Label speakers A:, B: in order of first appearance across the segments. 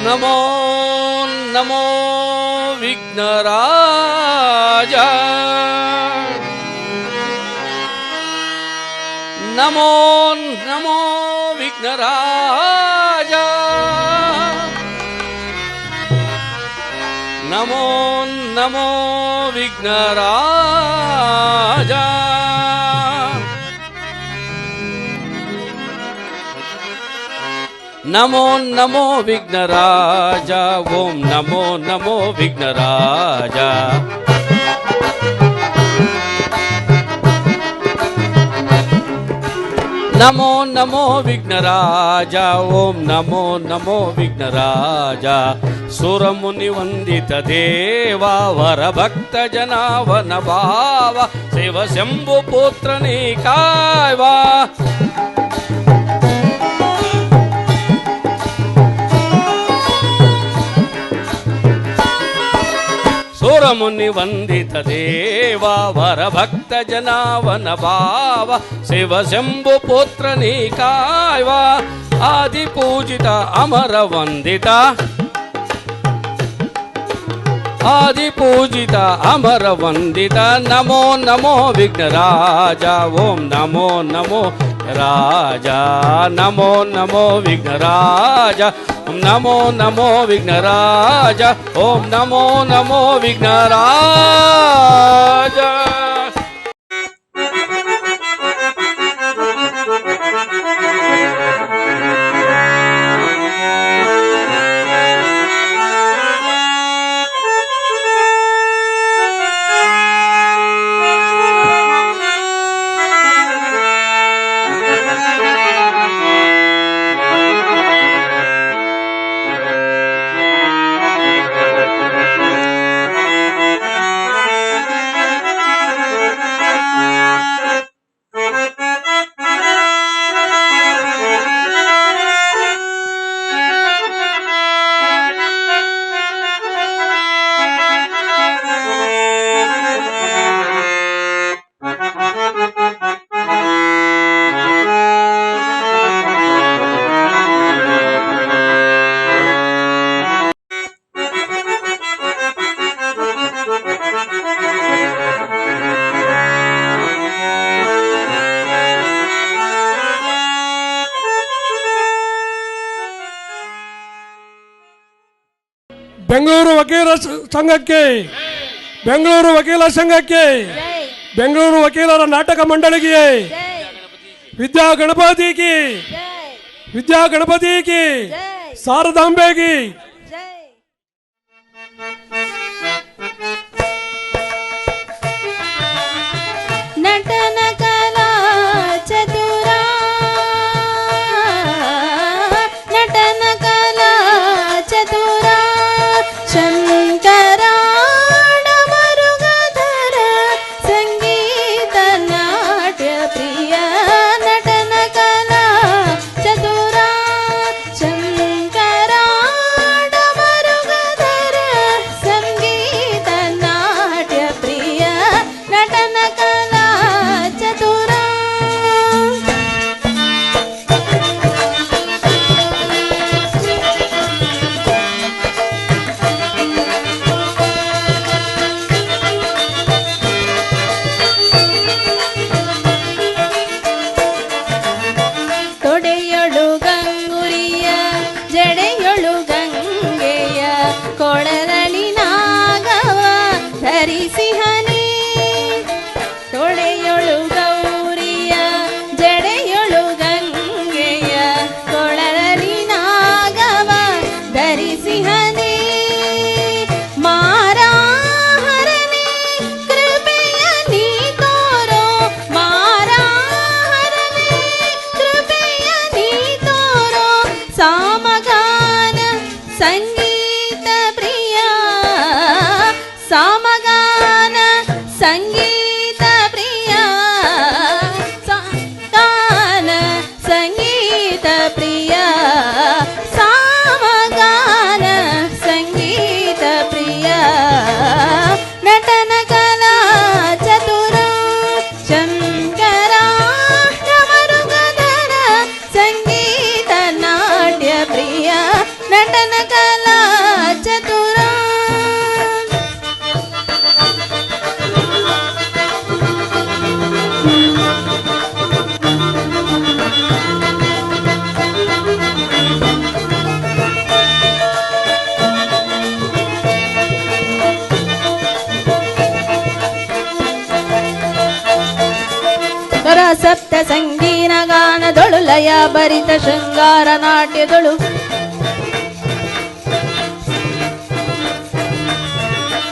A: ನಮೋ ನಮೋ ವಿಘ್ನರಾಜ, ನಮೋ ನಮೋ ವಿಘ್ನರಾಜ, ನಮೋ ನಮೋ ವಿಘ್ನರಾಜ. ನಮೋ ನಮೋ ವಿಘ್ನರಾಜ, ಓಂ ನಮೋ ನಮೋ ವಿಘ್ನರಾಜ. ನಮೋ ನಮೋ ವಿಘ್ನರಾಜ, ಓಂ ನಮೋ ನಮೋ ವಿಘ್ನರಾಜ. ಸುರಮುನಿ ವಂದಿತ ದೇವ, ವರ ಭಕ್ತ ಜನಾವನ ಭಾವ, ಶಿವ ಶಂಭು ಪುತ್ರನೇ ಕಾಯ್ವ. ಸುರಮುನಿ ವಂದಿತ ದೇವ, ವರ ಭಕ್ತ ಜನಾವನ ಭಾವ, ಶಿವ ಶಂಭು ಪುತ್ರನೇ ಕಾಯ್ವ. ಆದಿ ಪೂಜಿತ ಅಮರ ವಂದಿತ, ಆದಿ ಪೂಜಿತ ಅಮರ ವಂದಿತ. ನಮೋ ನಮೋ ವಿಘ್ನರಾಜ, ಓಂ ನಮೋ ನಮೋ ರಾಜ. ನಮೋ ನಮೋ ವಿಘ್ನರಾಜ, ನಮೋ ನಮೋ ವಿಘ್ನರಾಜ, ಓಂ ನಮೋ ನಮೋ ವಿಘ್ನರಾಜ.
B: ಬೆಂಗಳೂರು ವಕೀಲ ಸಂಘಕ್ಕೆ, ಬೆಂಗಳೂರು ವಕೀಲ ಸಂಘಕ್ಕೆ, ಬೆಂಗಳೂರು ವಕೀಲರ ನಾಟಕ ಮಂಡಳಿಗೆ, ವಿದ್ಯಾ ಗಣಪತಿಗೆ, ವಿದ್ಯಾ ಗಣಪತಿಗೆ, ಶಾರದಾಂಬೆಗೆ.
C: ನಟನ ಕಲಾ ಚತುರ, ನಟನ ಕಲಾ ಚತುರ, ಶಂಕರಾಡ ಮರುಗಧರ, ಸಂಗೀತ ನಾಟ್ಯ ಪ್ರಿಯ. ನಟನ ಕಲಾ ಚತುರ, ಶಂಕರಾಡ ಮರುಗಧರ, ಸಂಗೀತ ನಾಟ್ಯ ಪ್ರಿಯ. ನಟನ ಕಲಾ ಚತುರ. ತೊಡೆಯೊಳು ಗಂಗುರಿಯ, ಜಡೆಯೊಳು ಗಂಗೆಯ, ಕೊಳಲಲಿ ನಾಗವ ಧರಿಸಿಹನಿ. ತೊಡೆಯೊಳು ಗೌರಿಯ, ಜಡೆಯೊಳು ಗಂಗೆಯ, ಕೊಳಲಲಿ ನಾಗವ ಧರಿಸಿಹನಿ. ಮಾರಾಹರನೆ ಕೃಪೆಯ ನೀ ತೋರೋ, ಮಾರಾಹರನೆ ಕೃಪೆಯ ನೀ ತೋರೋ. ಸಾಮಗಾನ ಸಂಗೀತ ಪ್ರಿಯ, ಸಾಮಗಾನ ಸಂಗೀತ ಪ್ರಿಯ. ಸಪ್ತ ಸಂಗೀನ ಗಾನದೊಳು ಲಯ ಭರಿತ ಶೃಂಗಾರ ನಾಟ್ಯದೊಳು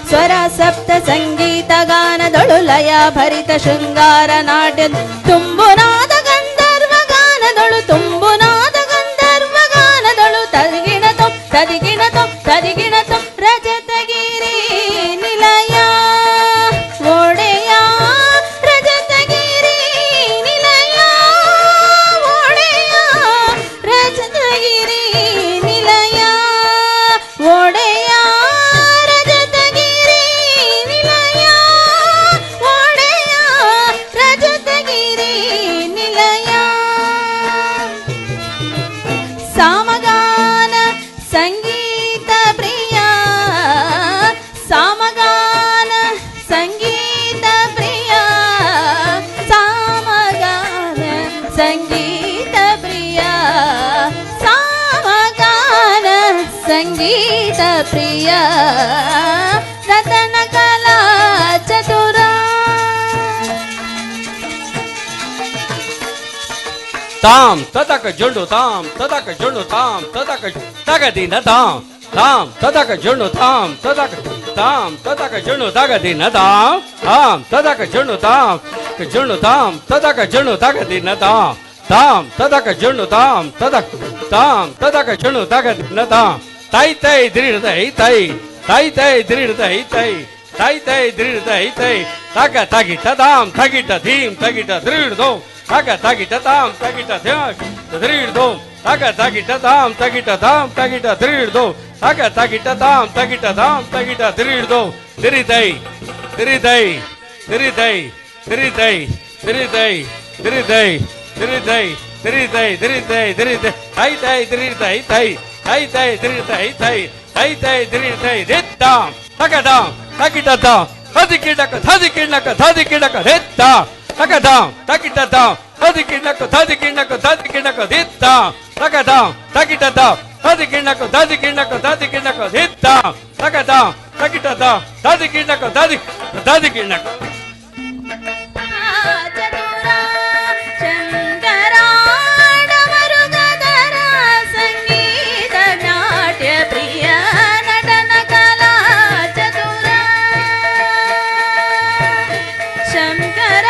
C: ಸ್ವರ ಸಪ್ತ ಸಂಗೀತ ಗಾನದೊಳು ಲಯ ಭರಿತ ಶೃಂಗಾರ ನಾಟ್ಯ ತುಂಬುನಾದ ಗಂಧರ್ವ ಗಾನದೊಳು ತುಂಬುನಾದ ಗಂಧರ್ವ ಗಾನದೊಳು ತದಿಗಿಣತೊ ತದಿಗಿಣತೊ ತದಿಗಿಣತೊ ರಜತಗಿರಿ ನಿಲಯ ಒಡೆಯ ರಜತಗಿರಿ ನಿಲಯ ಒಡೆಯ ರಜತಗಿರಿ ನಿಲಯ ಒಡೆಯ ರಜತಗಿರಿ ನಿಲಯ ಒಡೆಯ ರಜತಗಿರಿ ನಿಲಯ ಸಾಮಗಾನ ಸಂಗೀತ ಪ್ರಿಯ ಸಾಮಗಾನ ಸಂಗೀತ ಪ್ರಿಯ ಸಾಮಗಾನ ಸಂಗೀತ ಪ್ರಿಯ ಸಾಮಗಾನ ಸಂಗೀತ ಪ್ರಿಯ ರತನ ಕಲಾ ಚತುರ
A: ತಾಂ ತದಕ ಜೊಂಡು ತಾಂ ತದಕ ಜೊಂಡು ತಾಂ ತದಕ ತಗದಿನ ತಾಂ ತಾಂ ತದಕ ಜೊಂಡು ತಾಂ ತದಕ ತಾಂ ತದಕ ಜೊಂಡು ತಗದಿನ ತಾಂ ತಾಂ ತದಕ ಜೊಂಡು ತಾಂ ಜೊಂಡು ತಾಂ ತದಕ ಜೊಂಡು ತಗದಿನ ತಾಂ ತಾಂ ತದಕ ಜೊಂಡು ತಾಂ ತದಕ ತಾಂ ತದಕ ಜೊಂಡು ತಗದಿನ ತಾಂ ತೈ ತೈ ದೃಢದೈ ತೈ ತೈ ತೈ ದೃಢದೈ ತೈ ತೈ ತೈ ದೃಢದೈ ತೈ ತಗ ತಗಿಟ ತಾಂ ತಗಿಟ ಧೀಂ ತಗಿಟ ದೃಢದೋ ತಗ ತಗಿಟ ತಾಂ ತಗಿಟ ದೃಢದೋ ತಗ ತಗಿಟ ತಾಂ ತಗಿಟ ತಾಂ ತಗಿಟ ದೃಢದೋ ತಗ ತಗಿಟ ತಾಂ ತಗಿಟ ತಾಂ ತಗಿಟ ದೃಢದೋ ತಿರಿದೈ ತಿರಿದೈ ತಿರಿದೈ ತಿರಿದೈ ತಿರಿದೈ ತಿರಿದೈ ತಿರಿದೈ ತಿರಿದೈ ತಿರಿದೈ ತಿರಿದೈ ತೈ ತೈ ತಿರಿದೈ ತೈ ತೈ ತೈ ತಿರಿದೈ ತೈ ತೈ ತೈ ತಿರಿದೈ ದಿತ್ತಾಂ ತಗದಾಂ ತಗಿಟದಾಂ ಹದಿಕಿಡಕ ಹದಿಕಿಡಕ ಹದಿಕಿಡಕ ದಿತ್ತಾಂ ತಗದಾಂ ತಗಿಟದಾಂ ಹದಿಕಿಡಕ ಹದಿಕಿಡಕ ಹದಿಕಿಡಕ ದಿತ್ತಾಂ ತಗದಾಂ ತಗಿಟದಾಂ ಹದಿಕಿಡಕ ಹದಿಕಿಡಕ ಹದಿಕಿಡಕ ದಿತ್ತಾಂ ತಗದಾಂ ತಗಿಟದಾಂ ಹದಿಕಿಡಕ ಹದಿಕಿಡಕ
C: ಚತುರ ಶಂಕರಾಡಮರುಗದರ ಸಂಗೀತ ನಾಟ್ಯ ಪ್ರಿಯ ನಟನ ಕಲಾ ಚತುರ ಶಂಕರ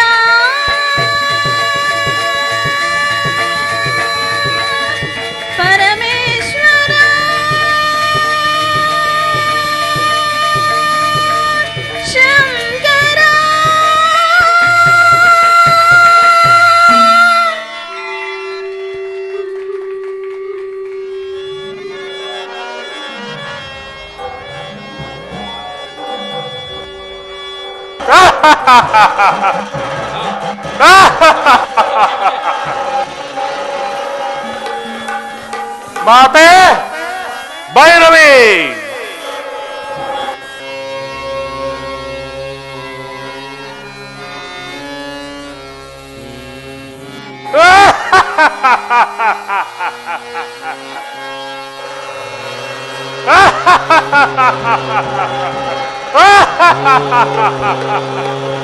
C: ಪರಮೇಶ್ವರ ಶಂಕರ
D: ಮಾತೆ ಭೈರವಿ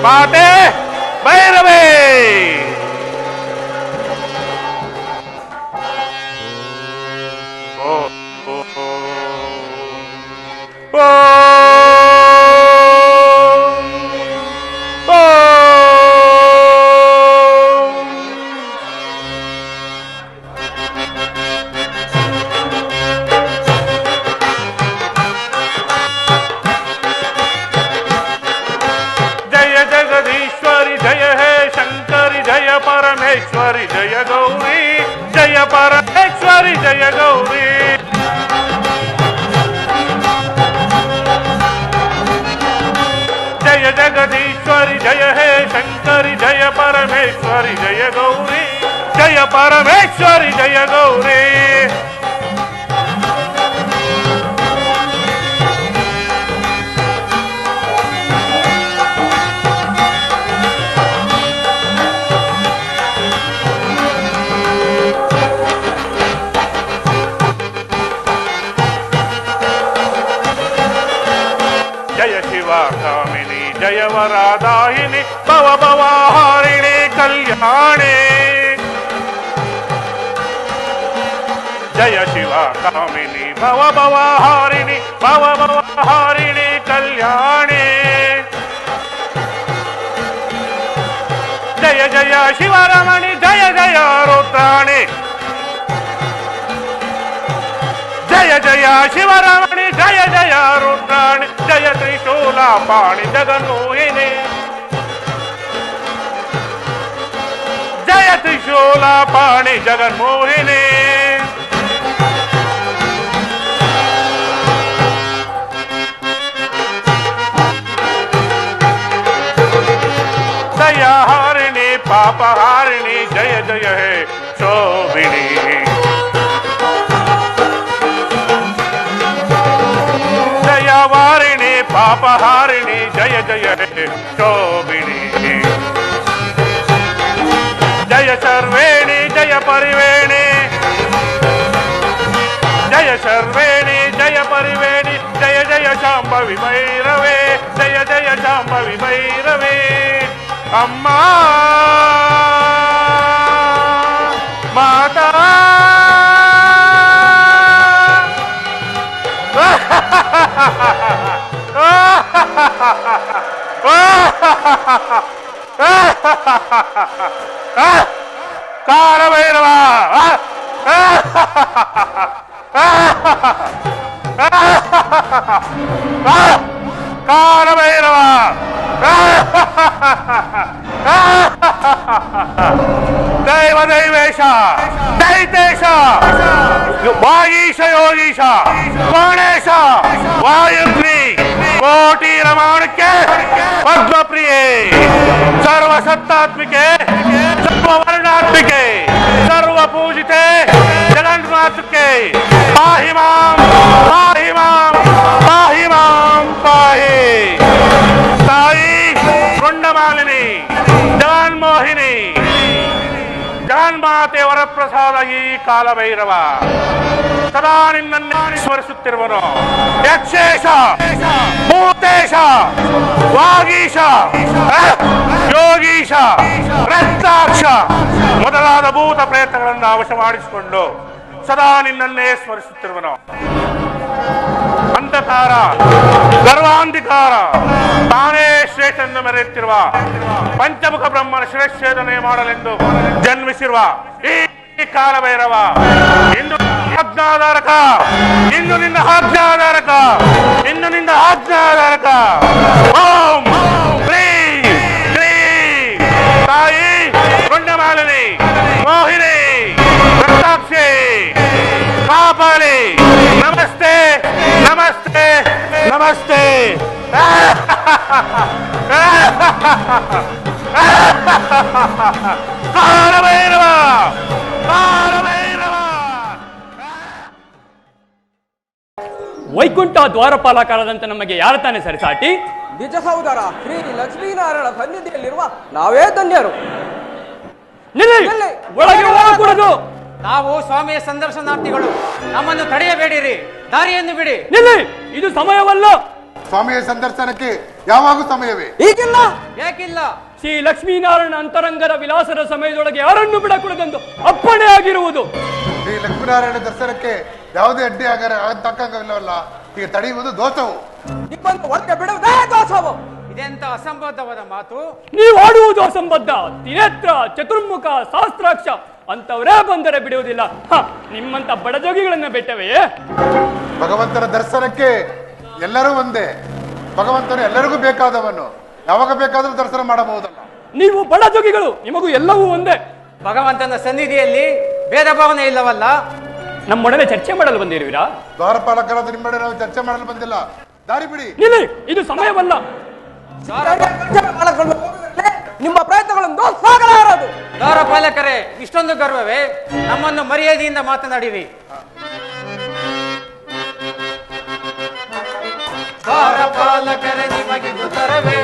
D: ಮಾತೆ ಭೈರವಿ परमेश्वरी जय गौरी जय परमेश्वरी जय गौरी जय जगदीश्वरी जय हे शंकरी जय परमेश्वरी जय गौरी जय परमेश्वरी जय गौरी जय शिवा कामिनी जय वरादायिनी भव भवाहारिणी कल्याणी ಜಯ ಶಿವ ಕಾಮಿನಿ ಭವ ಭವ ಹಾರಿಣಿ ಭವ ಭವ ಹಾರಿಣಿ ಕಲ್ಯಾಣಿ ಜಯ ಜಯ ಶಿವರಮಣಿ ಜಯ ಜಯ ರುದ್ರಾಣಿ ಜಯ ಜಯ ಶಿವರಮಣಿ ಜಯ ಜಯ ರುದ್ರಾಣಿ ಜಯ ತ್ರಿಶೂಲ ಪಾಣಿ ಜಗನ್ಮೋಹಿನಿ ಜಯ ತ್ರಿಶೂಲ ಪಾಣಿ ಜಗನ್ಮೋಹಿನಿ दयाहारिणी पापहारिणी जय जय हे शोभिनी दयावारिणी पापहारिणी जय जय हे शोभिनी जय सर्वेणी जय परिवेणी जय सर्वेणी जय परिवेणी जय जय शांभवी भैरवे जय जय शांभवी भैरवे अम्मा माता काल भैरव काल भैरव दैव दैवेश दैतेश वागीश योगीश गणेश वायुग्नि कोटि रमाणके पद्मप्रिये सर्वसत्तात्मिके सर्ववर्णात्मिके सर्वपूजिते जगन्मातृके पाहि मां पाहि मां पाहि मां पाहि ताई वृंडमालिनी जगन्मोहिनी जगन्माते वरप्रसाद ಈ ಕಾಲಭೈರವ ಸದಾ ನಿನ್ನನ್ನೇ ಸ್ಮರಿಸುತ್ತಿರುವನು ಯಕ್ಷೇಶ ಭೂತೇಶ ವಾಗೀಶ ಯೋಗೀಶ ರಕ್ತಾಕ್ಷ ಮೊದಲಾದ ಭೂತ ಪ್ರಯತ್ನಗಳನ್ನು ಅವಶ್ಯ ಮಾಡಿಸಿಕೊಂಡು ಸದಾ ನಿನ್ನನ್ನೇ ಸ್ಮರಿಸುತ್ತಿರುವನು ಅಂಧಕಾರ ಗರ್ವಾಂಧಿಕಾರ ತಾನೇ ಶ್ರೇಷ್ಠೆಂದು ಮೆರೆಯುತ್ತಿರುವ ಪಂಚಮುಖ ಬ್ರಹ್ಮನ ಶಿರಚ್ಛೇದನೆ ಮಾಡಲೆಂದು ಜನ್ಮಿಸಿರುವ ಈ ಕಾಲಭೈರವ ಇಂದು ಆಜ್ಞಾಧಾರಕ ಇಂದು ನಿನ್ನ ಆಜ್ಞಾಧಾರಕ ಇಂದು ನಿನ್ನ ಆಜ್ಞಾಧಾರಕ ಓಂ ಕ್ಲೀಂ ಕ್ಲೀಂ ತಾಯಿ ವೃಂಡಮಾಲಿನಿ ಮೋಹಿನಿ ರಕ್ತಾಕ್ಷಿ ಕಾಪಾಳಿ ನಮಸ್ತೆ ನಮಸ್ತೆ ನಮಸ್ತೆ ಕಾಲಭೈರವ ಕಾಲಭೈರವ
E: ವೈಕುಂಠ ದ್ವಾರಪಾಲಕರಾದಂತ ನಮಗೆ ಯಾರ ತಾನೇ ಸರಿಸಾಟಿ?
F: ನಿಜ ಸಹೋದರ ಶ್ರೀ ಲಕ್ಷ್ಮೀನಾರಾಯಣ ಸನ್ನಿಧಿಯಲ್ಲಿರುವ ನಾವೇ ಧನ್ಯರು.
E: ಒಳಗೆ ಹೋಗಕೂಡದು.
G: ನಾವು ಸ್ವಾಮಿಯ ಸಂದರ್ಶನಾರ್ಥಿಗಳು, ನಮ್ಮನ್ನು ತಡೆಯಬೇಡಿರಿ, ದಾರಿಯನ್ನು ಬಿಡಿ.
E: ನಿಲ್ಲಿ, ಇದು ಸಮಯವಲ್ಲ.
H: ಸ್ವಾಮಿಯ ಸಂದರ್ಶನಕ್ಕೆ ಯಾವಾಗ ಸಮಯವೇ?
F: ಈಗಿಲ್ಲ.
G: ಯಾಕಿಲ್ಲ?
E: ಶ್ರೀ ಲಕ್ಷ್ಮೀನಾರಾಯಣ ಅಂತರಂಗದ ವಿಲಾಸದ ಸಮಯದೊಳಗೆ ಯಾರನ್ನು ಬಿಡಕೂಡದೆಂದು ಅಪ್ಪಣೆ ಆಗಿರುವುದು.
H: ಶ್ರೀ ಲಕ್ಷ್ಮೀನಾರಾಯಣ ದರ್ಶನಕ್ಕೆ ಯಾವುದೇ ಅಡ್ಡಿ ತಕ್ಕಂಗವಿಲ್ಲವಲ್ಲ. ಈಗ ತಡೆಯುವುದು ದೋಷವು.
F: ನಿಮ್ಮನ್ನು ಒಳಗೆ ಬಿಡುವುದೇ ದೋಷವು.
G: ಇದೆಂತ ಅಸಂಬದ್ಧವಾದ ಮಾತು.
E: ನೀವು ಆಡುವುದು ಅಸಂಬದ್ಧ. ತ್ರಿನೇತ್ರ, ಚತುರ್ಮುಖ, ಶಾಸ್ತ್ರಾಕ್ಷ ಅಂತವರೇ ಬಂದರೆ ಬಿಡುವುದಿಲ್ಲ. ನಿಮ್ಮಂತ ಬಡಜೋಗಿಗಳನ್ನ ಬಿಟ್ಟವೇ?
H: ಭಗವಂತನ ದರ್ಶನಕ್ಕೆ ಎಲ್ಲರೂ ಒಂದೇ. ಭಗವಂತನು ಎಲ್ಲರಿಗೂ ಬೇಕಾದವನು. ಯಾವಾಗ ಬೇಕಾದರೂ ದರ್ಶನ ಮಾಡಬಹುದಲ್ಲ.
E: ನೀವು ಬಡಜೋಗಿಗಳು, ನಿಮಗೂ ಎಲ್ಲವೂ ಒಂದೇ.
G: ಭಗವಂತನ ಸನ್ನಿಧಿಯಲ್ಲಿ ಭೇದ ಭಾವನೆ ಇಲ್ಲವಲ್ಲ.
E: ನಮ್ಮೊಡನೆ ಚರ್ಚೆ ಮಾಡಲು ಬಂದಿರುವಿರಾ?
H: ದ್ವಾರಪಾಲಕರಾದ ನಿಮ್ಮಡೆ ನಾವು ಚರ್ಚೆ ಮಾಡಲು ಬಂದಿಲ್ಲ. ದಾರಿ ಬಿಡಿ.
E: ನಿಲ್ಲಿ, ಇದು ಸಮಯವಲ್ಲ.
F: ನಿಮ್ಮ ಪ್ರಯತ್ನಗಳನ್ನು ಸಾಗಲಾರದು.
G: ದ್ವಾರಪಾಲಕರೇ, ಇಷ್ಟೊಂದು ಗರ್ವವೇ? ನಮ್ಮನ್ನು ಮರ್ಯಾದೆಯಿಂದ ಮಾತನಾಡಿರಿ. ದ್ವಾರಪಾಲಕರೇ, ನಿಮಗಿದು ತರವೇ?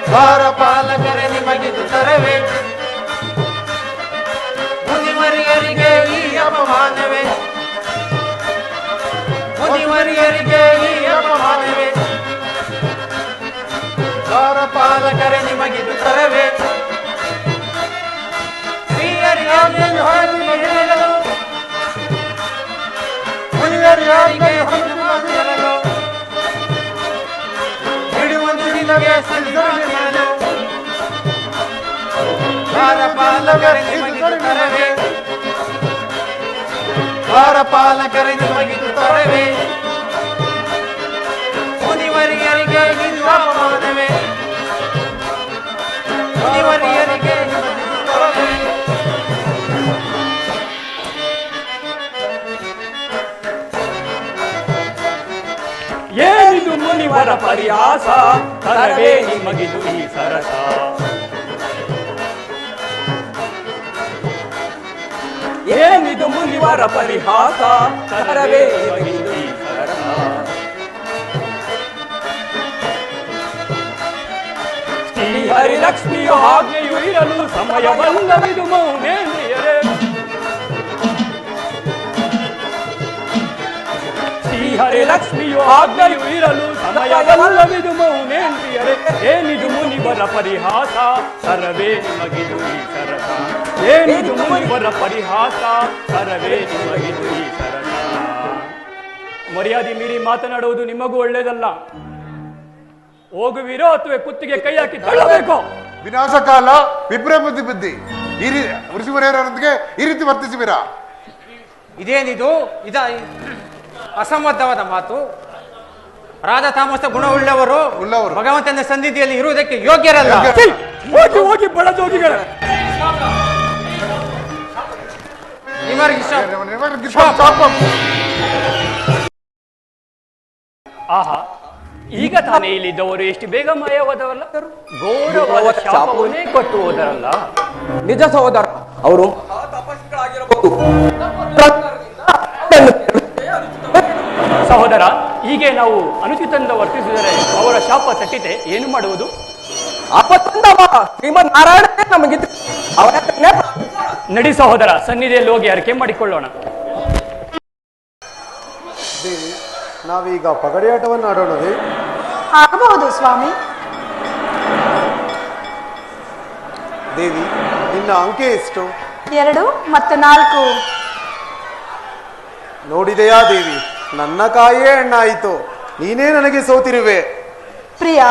G: ದ್ವಾರಪಾಲಕರೇ, ನಿಮಗಿದು ತರವೇ? ಮುನಿವರಿಯರಿಗೆ ಈ ಅಪಮಾನವೇ? ಮುನಿವರಿಯರಿಗೆ ಈ ಅಪಮಾನವೇ? ದ್ವಾರಪಾಲಕರೇ, ನಿಮಗಿದು ತರವೇ? ಸ್ತ್ರೀಯರಿಗೆ ದ್ವಾರಪಾಲಕರೇ ನಿಮಗಿದು ತರವೇ, ದ್ವಾರಪಾಲಕರೇ ನಿಮಗಿದು ತರವೇ, ಮುನಿವರಿಯರಿಗೆ ಇದು ಅವಮಾನವೇ, ಮುನಿವರಿಯರಿಗೆ ನಿಮಗಿದು ತರವೇ.
E: ಏನಿದು ಮುನಿವರ ಪರಿಹಾಸ, ತರವೇ ನಿಮಗಿದು ಈ ಸರಸ. ಏನಿದು ಮುನಿವರ ಪರಿಹಾಸ, ತರವೇ ನಿಮಗಿದು ಈ ಸರಸ. ಶ್ರೀಹರಿ ಲಕ್ಷ್ಮಿಯು ಆಜ್ಞೆಯು ಇರಲು ಸಮಯವಲ್ಲವಿದು ಮೌನೇಂದ್ರಿಯರೇ. ಶ್ರೀಹರಿ ಲಕ್ಷ್ಮಿಯು ಆಜ್ಞೆಯು ಇರಲು ಸಮಯವಲ್ಲವಿದು ಮೌನೇಂದ್ರಿಯರೇ. ಏನಿದು ಮುನಿವರ ಪರಿಹಾಸ, ತರವೇ ನಿಮಗಿದು ಈ ಸರಸ. ಏನಿದು ಮುನಿವರ ಪರಿಹಾಸ, ತರವೇ ನಿಮಗಿದು ಈ ಸರಸ. ಮರ್ಯಾದೆ ಮೀರಿ ಮಾತನಾಡುವುದು ನಿಮಗೂ ಒಳ್ಳೆಯದಲ್ಲ. ಹೋಗುವಿರೋ ಅಥವಾ ಕುತ್ತಿಗೆ ಕೈ ಹಾಕಿ ತಳ್ಳಬೇಕು.
H: ವಿನಾಶಕಾಲ ವಿಪ್ರ ಬುದ್ಧಿ ಈ ಋಷಿವರ್ಯರೊಂದಿಗೆ ಈ ರೀತಿ ವರ್ತಿಸುವಿರಾ?
G: ಇದೇನಿದು? ಅಸಂಬದ್ಧವಾದ ಮಾತು. ರಾಜ ತಾಮಸ ಗುಣವುಳ್ಳವರು ಭಗವಂತನ ಸನ್ನಿಧಿಯಲ್ಲಿ ಇರುವುದಕ್ಕೆ ಯೋಗ್ಯರಲ್ಲ.
E: ಹೋಗಿ ಹೋಗಿ ಬಡಜೋಗಿಗಳ ಆಹಾ, ಈಗ ತಾನೇ ಇಲ್ಲಿದ್ದವರು ಎಷ್ಟು ಬೇಗ ಮಾಯವಾದವಲ್ಲ. ಘೋರವಾದ ಶಾಪವನ್ನೇ ಕೊಟ್ಟು ಹೋದರಲ್ಲ.
F: ನಿಜ ಸಹೋದರ, ಅವರು
E: ಸಹೋದರ, ಹೀಗೆ ನಾವು ಅನುಚಿತದಿಂದ ವರ್ತಿಸಿದರೆ ಅವರ ಶಾಪ ತಟ್ಟಿತೆ ಏನು ಮಾಡುವುದು?
F: ಶ್ರೀಮನ್ ನಾರಾಯಣ ನಮಗಿದ್ದು
E: ನಡಿ ಸಹೋದರ, ಸನ್ನಿಧಿಯಲ್ಲಿ ಹೋಗಿ ಅರಿಕೆ ಮಾಡಿಕೊಳ್ಳೋಣ.
I: ದೇವಿ, ನಾವೀಗ ಪಗಡೆಯಾಟವನ್ನು ಆಡೋಣವೇ?
J: ಆಗಬಹುದು ಸ್ವಾಮಿ.
I: ದೇವಿ, ನಿನ್ನ ಅಂಕೆ ಎಷ್ಟು?
J: 2 ಮತ್ತು 4.
I: ನೋಡಿದೆಯಾ ದೇವಿ, ನನ್ನ ಕಾಯೇ ಹೆಣ್ಣಾಯಿತು, ನೀನೇ ನನಗೆ ಸೋತಿರುವೆ.
J: ಪ್ರಿಯ,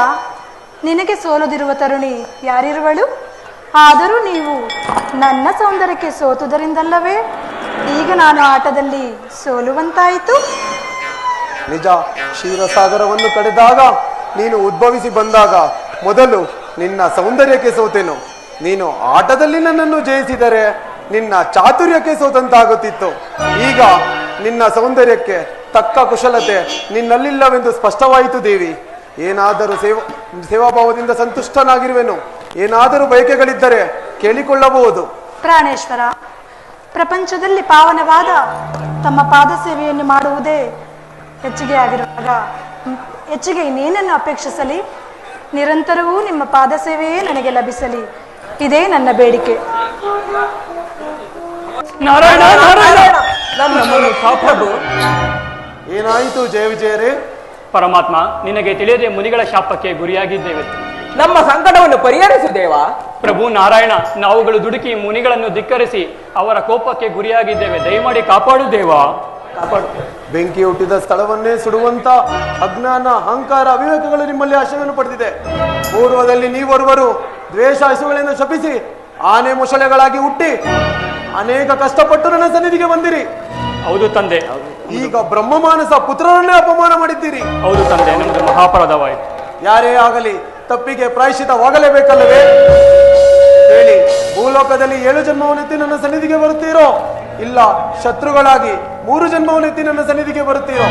J: ನಿನಗೆ ಸೋಲುದಿರುವ ತರುಣಿ ಯಾರಿರುವಳು? ಆದರೂ ನೀವು ನನ್ನ ಸೌಂದರ್ಯಕ್ಕೆ ಸೋತುದರಿಂದಲ್ಲವೇ ಈಗ ನಾನು ಆಟದಲ್ಲಿ ಸೋಲುವಂತಾಯಿತು?
I: ನಿಜ, ಕ್ಷೀರಸಾಗರವನ್ನು ಕಡೆದಾಗ ನೀನು ಉದ್ಭವಿಸಿ ಬಂದಾಗ ಮೊದಲು ನಿನ್ನ ಸೌಂದರ್ಯಕ್ಕೆ ಸೋತೆನು. ನೀನು ಆಟದಲ್ಲಿ ನನ್ನನ್ನು ಜಯಿಸಿದರೆ ನಿನ್ನ ಚಾತುರ್ಯಕ್ಕೆ ಸೋತಂತಾಗುತ್ತಿತ್ತು. ಈಗ ನಿನ್ನ ಸೌಂದರ್ಯಕ್ಕೆ ತಕ್ಕ ಕುಶಲತೆ ನಿನ್ನಲ್ಲಿಲ್ಲವೆಂದು ಸ್ಪಷ್ಟವಾಯಿತು ದೇವಿ. ಏನಾದರೂ ಸೇವಾಭಾವದಿಂದ ಸಂತುಷ್ಟನಾಗಿರುವೆನು. ಏನಾದರೂ ಬಯಕೆಗಳಿದ್ದರೆ ಕೇಳಿಕೊಳ್ಳಬಹುದು.
J: ಪ್ರಾಣೇಶ್ವರ, ಪ್ರಪಂಚದಲ್ಲಿ ಪಾವನವಾದ ತಮ್ಮ ಪಾದ ಸೇವೆಯನ್ನು ಮಾಡುವುದೇ ಹೆಚ್ಚಿಗೆ ಆಗಿರುವಾಗ ಹೆಚ್ಚಿಗೆ ಇನ್ನೇನನ್ನು ಅಪೇಕ್ಷಿಸಲಿ? ನಿರಂತರವೂ ನಿಮ್ಮ ಪಾದ ಸೇವೆಯೇ ನನಗೆ ಲಭಿಸಲಿ, ಇದೇ ನನ್ನ ಬೇಡಿಕೆ.
E: ನಾರಾಯಣ ನಾರಾಯಣ, ನಮ್ಮನ್ನು ಕಾಪಾಡು.
I: ಏನಾಯಿತು ಜಯ ವಿಜಯರೇ?
E: ಪರಮಾತ್ಮ, ನಿನಗೆ ತಿಳಿಯದೆ ಮುನಿಗಳ ಶಾಪಕ್ಕೆ ಗುರಿಯಾಗಿದ್ದೇವೆ.
F: ನಮ್ಮ ಸಂಕಟವನ್ನು ಪರಿಹರಿಸು ದೇವ.
E: ಪ್ರಭು ನಾರಾಯಣ, ನಾವುಗಳು ದುಡುಕಿ ಮುನಿಗಳನ್ನು ಧಿಕ್ಕರಿಸಿ ಅವರ ಕೋಪಕ್ಕೆ ಗುರಿಯಾಗಿದ್ದೇವೆ. ದಯಮಾಡಿ ಕಾಪಾಡು ದೇವ, ಕಾಪಾಡು.
I: ಬೆಂಕಿ ಹುಟ್ಟಿದ ಸ್ಥಳವನ್ನೇ ಸುಡುವಂತ ಅಜ್ಞಾನ, ಅಹಂಕಾರ, ಅವಿವೇಕಗಳು ನಿಮ್ಮಲ್ಲಿ ಆಶ್ರಯವನ್ನು ಪಡೆದಿದೆ. ಪೂರ್ವದಲ್ಲಿ ನೀವೊರುವರು ದ್ವೇಷ ಹಸುಗಳನ್ನು ಶಪಿಸಿ ಆನೆ ಮೊಸಳೆಗಳಾಗಿ ಹುಟ್ಟಿ ಅನೇಕ ಕಷ್ಟಪಟ್ಟು ನನ್ನ ಸನ್ನಿಧಿಗೆ ಬಂದಿರಿ.
E: ಹೌದು ತಂದೆ.
I: ಈಗ ಬ್ರಹ್ಮಮಾನಸ ಪುತ್ರರನ್ನೇ ಅಪಮಾನ ಮಾಡಿದ್ದೀರಿ.
E: ಹೌದು ತಂದೆ, ನಮ್ದು ಮಹಾಪರಾಧವಾಯಿತು.
I: ಯಾರೇ ಆಗಲಿ ತಪ್ಪಿಗೆ ಪ್ರಾಯಶ್ಚಿತವಾಗಲೇಬೇಕಲ್ಲವೇ? ಹೇಳಿ, ಭೂಲೋಕದಲ್ಲಿ 7 ಜನ್ಮವನ್ನೆತ್ತಿ ನನ್ನ ಸನ್ನಿಧಿಗೆ ಬರುತ್ತೀರೋ, ಇಲ್ಲ ಶತ್ರುಗಳಾಗಿ 3 ಜನ್ಮವನ್ನೆತ್ತಿ ನನ್ನ ಸನ್ನಿಧಿಗೆ ಬರುತ್ತೀರೋ?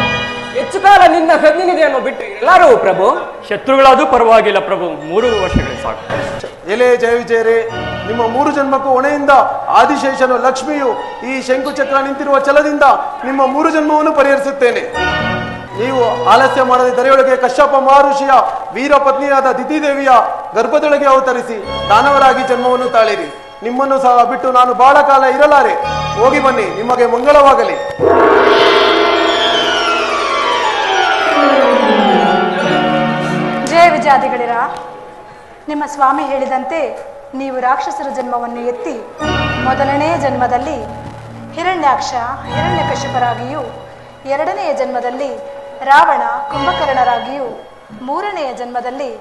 F: ಹೆಚ್ಚು ಕಾಲ ನಿನ್ನ ಸನ್ನಿಧಿಯನ್ನು ಬಿಟ್ಟು ಎಲ್ಲರೂ ಪ್ರಭು.
E: ಶತ್ರುಗಳಾದ್ರೂ ಪರವಾಗಿಲ್ಲ ಪ್ರಭು, 3 ವರ್ಷಗಳೇ ಸಾಕು.
I: ಎಲೆ ಜಯ ವಿಜಯರೇ, ನಿಮ್ಮ 3 ಜನ್ಮಕ್ಕೂ ಹೊಣೆಯಿಂದ ಆದಿಶೇಷನು ಲಕ್ಷ್ಮಿಯು ಈ ಶಂಕುಚಕ್ರ ನಿಂತಿರುವ ಛಲದಿಂದ ನಿಮ್ಮ 3 ಜನ್ಮವನ್ನು ಪರಿಹರಿಸುತ್ತೇನೆ. ನೀವು ಆಲಸ್ಯ ಮಾಡದೆ ದರೆಯೊಳಗೆ ಕಶ್ಯಪ ಮಹರ್ಷಿಯ ವೀರ ಪತ್ನಿಯಾದ ದಿತಿದೇವಿಯ ಗರ್ಭದೊಳಗೆ ಅವತರಿಸಿ ದಾನವರಾಗಿ ಜನ್ಮವನ್ನು ತಾಳಿರಿ. ನಿಮ್ಮನ್ನು ಸಹ ಬಿಟ್ಟು ನಾನು ಬಹಳ ಕಾಲ ಇರಲಾರೆ. ಹೋಗಿ ಬನ್ನಿ, ನಿಮಗೆ ಮಂಗಳವಾಗಲಿ.
J: ಜಯ ವಿಜಯಾದಿಗಳಿರ, ನಿಮ್ಮ ಸ್ವಾಮಿ ಹೇಳಿದಂತೆ ನೀವು ರಾಕ್ಷಸರ ಜನ್ಮವನ್ನು ಎತ್ತಿ ಮೊದಲನೇ ಜನ್ಮದಲ್ಲಿ ಹಿರಣ್ಯಾಕ್ಷ ಹಿರಣ್ಯಕಶಿಪರಾಗಿಯೂ, 2ನೆಯ ಜನ್ಮದಲ್ಲಿ ರಾವಣ ಕುಂಭಕರ್ಣರಾಗಿಯೂ, 3ನೆಯ ಜನ್ಮದಲ್ಲಿ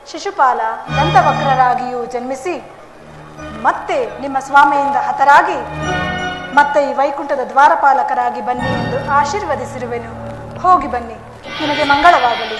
J: ಶಿಶುಪಾಲ ದಂತವಕ್ರರಾಗಿಯೂ ಜನ್ಮಿಸಿ ಮತ್ತೆ ನಿಮ್ಮ ಸ್ವಾಮಿಯಿಂದ ಹತರಾಗಿ ಮತ್ತೆ ಈ ವೈಕುಂಠದ ದ್ವಾರಪಾಲಕರಾಗಿ ಬನ್ನಿ ಎಂದು ಆಶೀರ್ವದಿಸಿರುವೆನು. ಹೋಗಿ ಬನ್ನಿ, ನಿಮಗೆ ಮಂಗಳವಾಗಲಿ.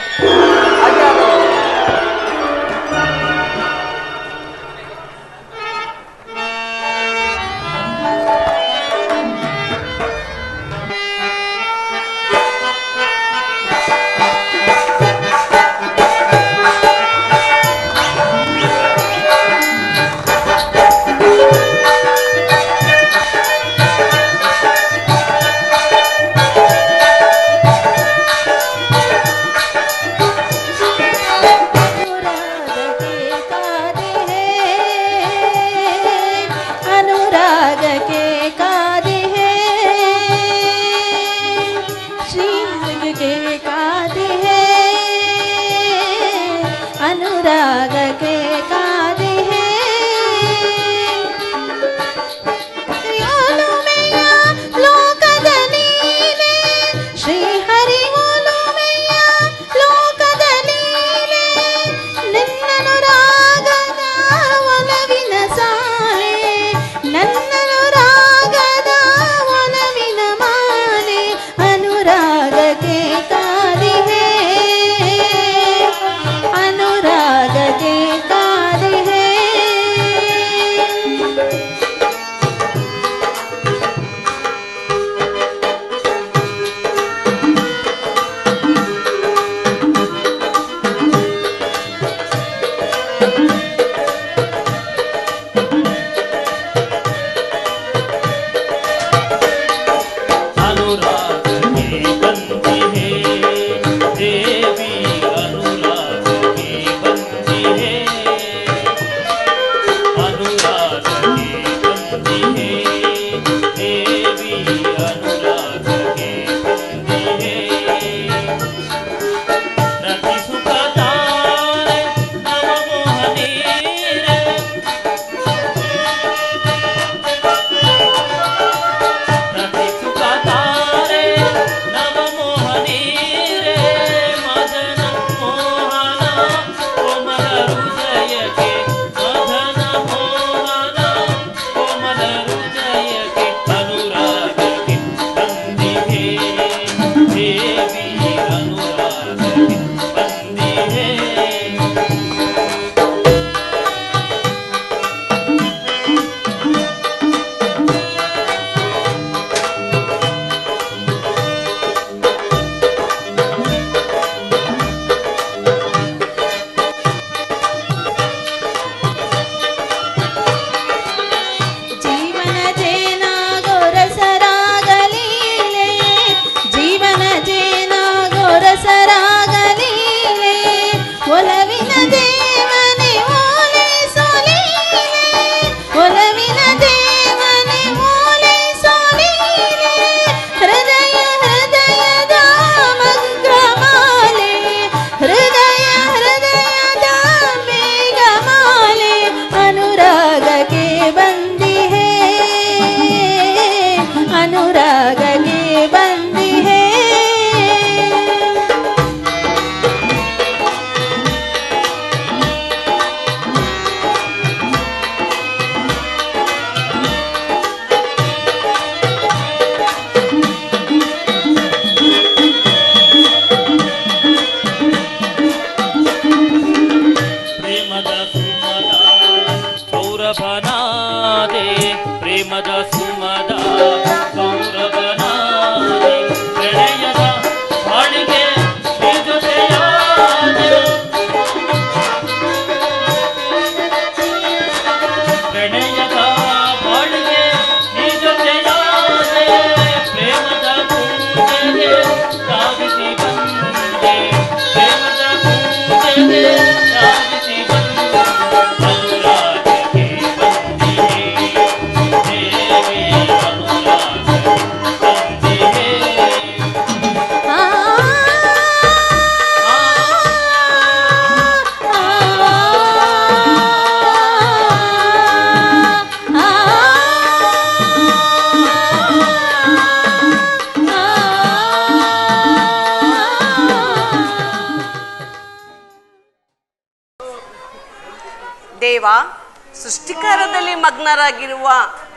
K: ಸೃಷ್ಟಿಕಾರದಲ್ಲಿ ಮಗ್ನರಾಗಿರುವ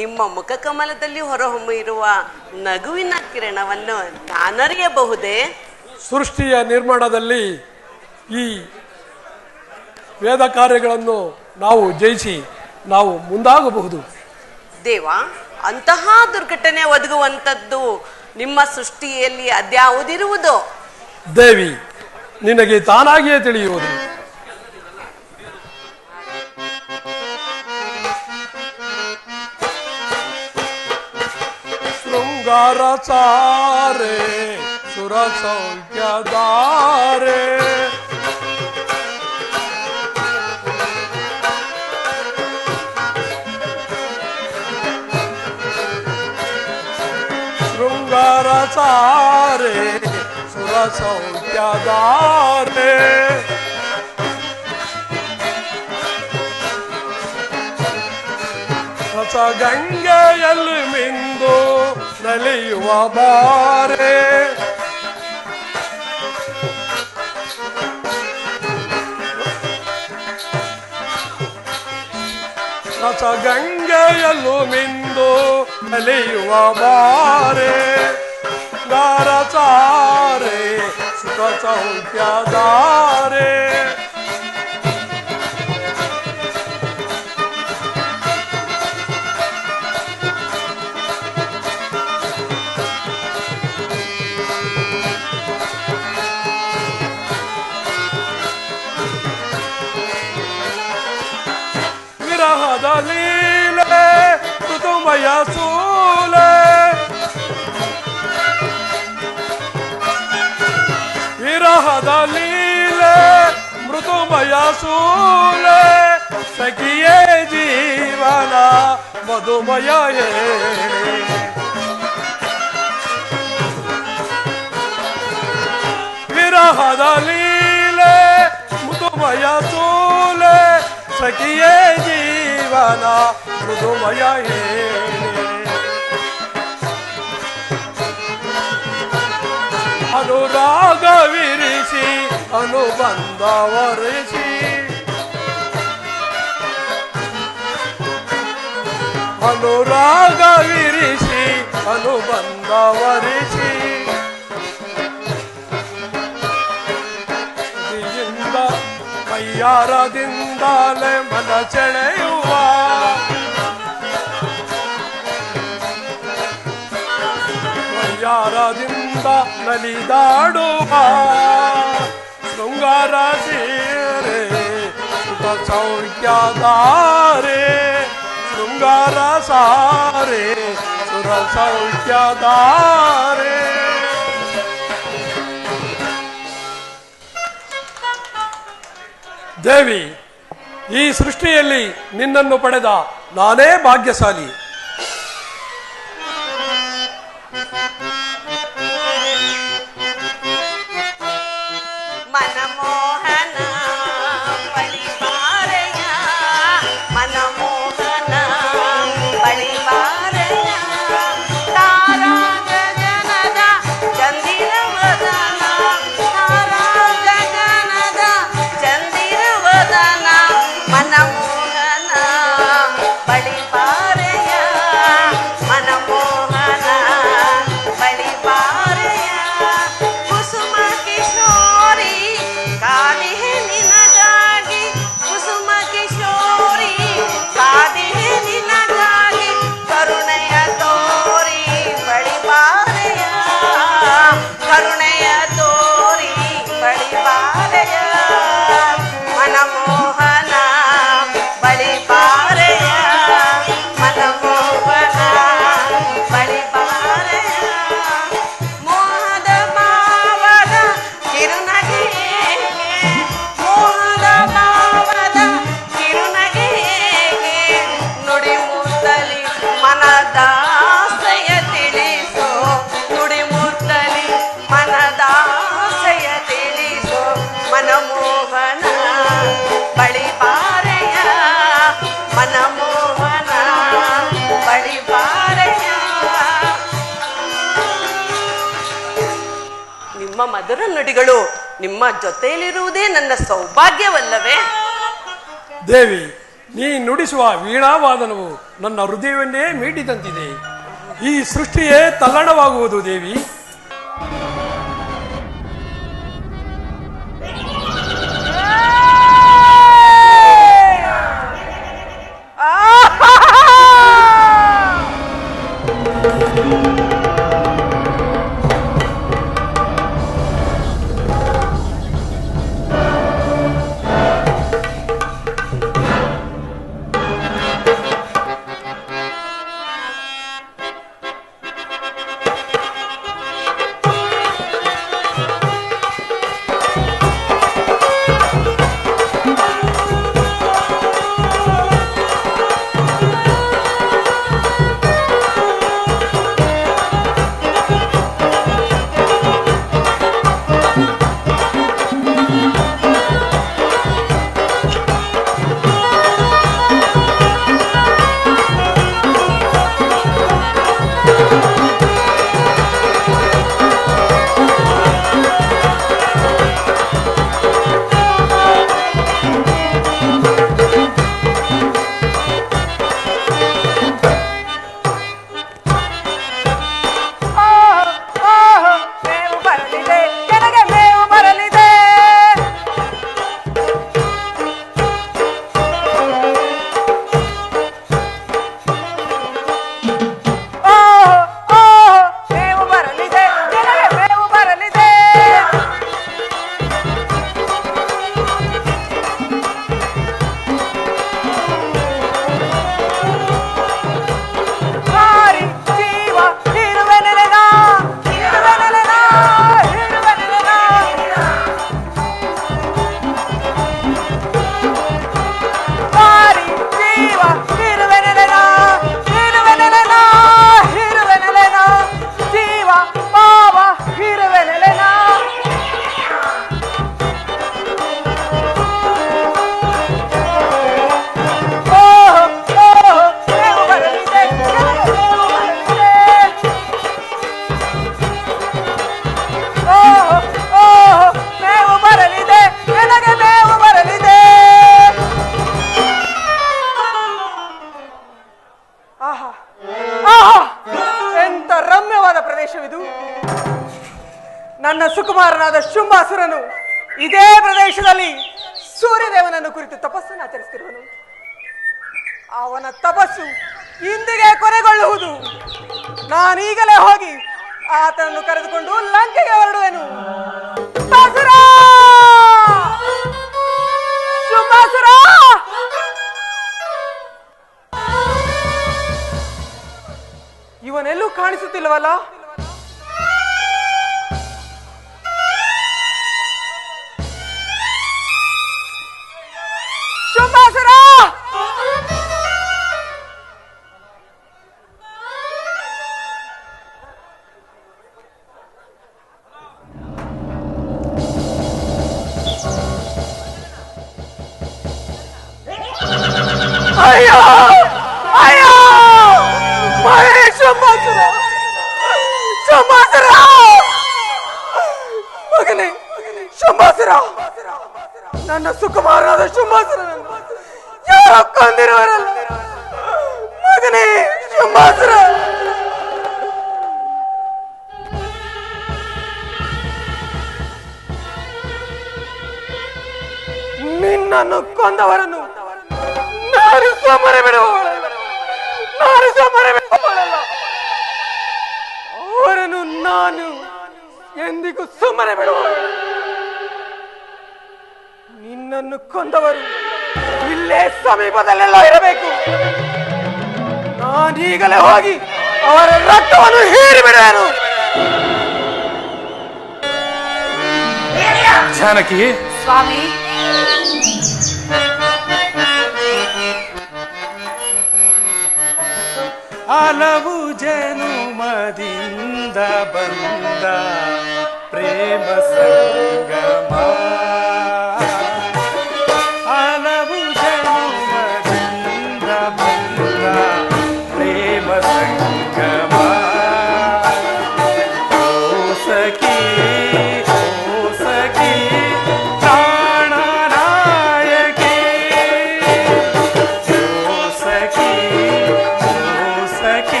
K: ನಿಮ್ಮ ಮುಖಕಮಲದಲ್ಲಿ ಹೊರಹೊಮ್ಮಿರುವ ನಗುವಿನ ಕಿರಣವನ್ನು ನಾನರಿಯಬಹುದೇ?
B: ಸೃಷ್ಟಿಯ ನಿರ್ಮಾಣದಲ್ಲಿ ಈ ವೇದ ಕಾರ್ಯಗಳನ್ನು ನಾವು ಜಯಿಸಿ ನಾವು ಮುಂದಾಗಬಹುದು.
K: ದೇವ, ಅಂತಹ ದುರ್ಘಟನೆ ಒದಗುವಂಥದ್ದು ನಿಮ್ಮ ಸೃಷ್ಟಿಯಲ್ಲಿ ಅದ್ಯಾವುದಿರುವುದೋ?
B: ದೇವಿ, ನಿನಗೆ ತಾನಾಗಿಯೇ ತಿಳಿಯುವುದು. ಶೃಂಗಾರ ಚಾರೆ ಸುರ ಸೌಖ್ಯದಾರೆ ಶೃಂಗಾರ ಸಾರೆ ಸುರ ಸೌಖ್ಯದಾರೆ ರಸಗಂಗೆಯಲ್ಲಿ ಮಿಂದು ನಲಿಯುವ ಬಾರೆ ರಸಗಂಗೆಯಲ್ಲೂ ಮಿಂದು ನಲಿಯುವ ಬಾರೆ ಗಾರಚಾರೆ ಸುಖ ಸೌಖ್ಯದಾರೆ ವಿರಹದ ಲೀಲೆ ಋತುಮಯ ಸೂಲೆ ವಿರಹದ ಲೀಲೆ ಮೃದುಮಯ ಸೂಲೆ ಸಖಿಯೇ ಜೀವನ ಮಧುಮಯ ವಿರಹದ ಲೀಲೆ ಮೃದುಮಯ ಸೂಲೆ ಸಖಿಯೇ ಜೀವನ ಮೃದುಮಯ ಅನುರಾಗವಿರಿಸಿ ಅನುಬಂಧವರಿಸಿ ಅನುರಾಗವಿರಿಸಿ ಅನುಬಂಧವರಿಸಿ ಮೈಯಾರದಿಂದಲೇ ಮನ ಸೆಳೆಯುವ ಮೈಯಾರದಿಂದ ನಲಿದಾಡುವ ಶೃಂಗಾರ ಸೀರೆ ಸುಖ ಸೌಖ್ಯದಾರೆ ಶೃಂಗಾರ ಸಾರೆ ಸುರ ಸೌಖ್ಯದಾರೆ. ದೇವಿ, ಈ ಸೃಷ್ಟಿಯಲ್ಲಿ ನಿನ್ನನ್ನು ಪಡೆದ ನಾನೇ ಭಾಗ್ಯಶಾಲಿ.
K: ಮನಮೋಹನ ಬಳಿಬಾರೆಯ ಮನಮೋಹನ ಬಳಿಬಾರೆಯ ತಾರಾ ಗಗನದ ಚಂದಿರವದನ ತಾರಾ ಗಗನದ ಚಂದಿರವದನ ಮನಮೋಹನ ಬಳಿಬಾರೆಯ ಮನಮೋಹನ ಬಳಿಬಾರೆಯ ಕುಸುಮ ಕಿಶೋರಿ ಕಾದಿಹೆ ನಿನಗಾಗಿ ಕುಸುಮ ಕಿಶೋರಿ ಕಾದಿಹೆ ನಿನಗಾಗಿ ಕರುಣೆಯ ತೋರಿ ಬಳಿಬಾರೆಯ ಕರುಣೆಯ ತೋರಿ ಬಳಿಬಾರೆಯ ಮನಮೋಹನ ಬಳಿಬಾರೆಯ ಮನಮೋಹನ ಬಳಿಬಾರೆಯ ಮೋಹದ ಭಾವದ ಕಿರುನಗೆಗೆ ಮೋಹದ ಭಾವದ ಕಿರುನಗೆಗೆ ನುಡಿಮುತ್ತಲಿ ಮನದಾಸೆಯ ತಿಳಿಸೋ ನುಡಿಮುತ್ತಲಿ ಮನದಾಸೆಯ ತಿಳಿಸೋ ಮನಮೋಹನ ಬಳಿಬಾರೆಯ ಮನಮೋಹನ ಬಳಿಬಾರೆಯ. ನಿಮ್ಮ ಮಧುರ ನುಡಿಗಳು ನಿಮ್ಮ ಜೊತೆಯಲ್ಲಿರುವುದೇ ನನ್ನ ಸೌಭಾಗ್ಯವಲ್ಲವೇ?
B: ದೇವಿ, ನೀ ನುಡಿಸುವ ವೀಣಾವಾದನವು ನನ್ನ ಹೃದಯವನ್ನೇ ಮೀಟಿದಂತಿದೆ. ಈ ಸೃಷ್ಟಿಯೇ ತಲ್ಲಣವಾಗುವುದು ದೇವಿ.
F: ನನ್ನ ಸುಕುಮಾರನಾದ ಶುಂಭಾಸುರನು ಇದೇ ಪ್ರದೇಶದಲ್ಲಿ ಸೂರ್ಯದೇವನನ್ನು ಕುರಿತು ತಪಸ್ಸನ್ನು ಆಚರಿಸುತ್ತಿರುವನು. ಅವನ ತಪಸ್ಸು ಇಂದಿಗೆ ಕೊನೆಗೊಳ್ಳುವುದು. ನಾನೀಗಲೇ ಹೋಗಿ ಆತನನ್ನು ಕರೆದುಕೊಂಡು ಲಂಕೆಗೆ ಹೊರಡುವೆನು. ಶುಂಭಾಸುರ, ಇವನೆಲ್ಲೂ ಕಾಣಿಸುತ್ತಿಲ್ಲವಲ್ಲ? ಶುಂಭಾಸುರ, ಅಯ್ಯೋ ಅಯ್ಯೋ ಶುಂಭಾಸುರ, ಶುಂಭಾಸುರ, ಮಗನೇ ಶುಂಭಾಸುರ, ನನ್ನ ಸುಕುಮಾರನಾದ ಶುಂಭಾಸುರನನ್ನು ಯಾರೋ ಕೊಂದಿರುವರಲ್ಲ. ಮಗನೇ ಶುಂಭಾಸುರ, ನಿನ್ನನ್ನು ಕೊಂದವರನ್ನು ನಾನು ಸುಮ್ಮನೆ ಬಿಡುವವಳಲ್ಲ, ನಾನು ಸುಮ್ಮನೆ ಬಿಡುವವಳಲ್ಲ. ಅವರನ್ನು ನಾನು ಎಂದಿಗೂ ಸುಮ್ಮನೆ ಬಿಡುವವಳು. ನಿನ್ನನ್ನು ಕೊಂದವರು ಇಲ್ಲೇ ಸಮೀಪದಲ್ಲೆಲ್ಲ ಇರಬೇಕು. ನಾನೀಗಲೇ ಹೋಗಿ ಅವರ ರಕ್ತವನ್ನು ಹೀರಿ ಬಿಡುವೆನು.
B: ಜಾನಕಿ,
K: ಸ್ವಾಮಿ,
B: ಹಲವು ಜನುಮದಿಂದ ಬಂದ ಪ್ರೇಮ ಸಂಗಮ, ಹಲವು ಜನುಮದಿಂದ ಬಂದ ಪ್ರೇಮ ಸಂಗಮ. ಓ ಸಖಿ, ಓ ಸಖಿ, ಪ್ರಾಣನಾಯಕಿ,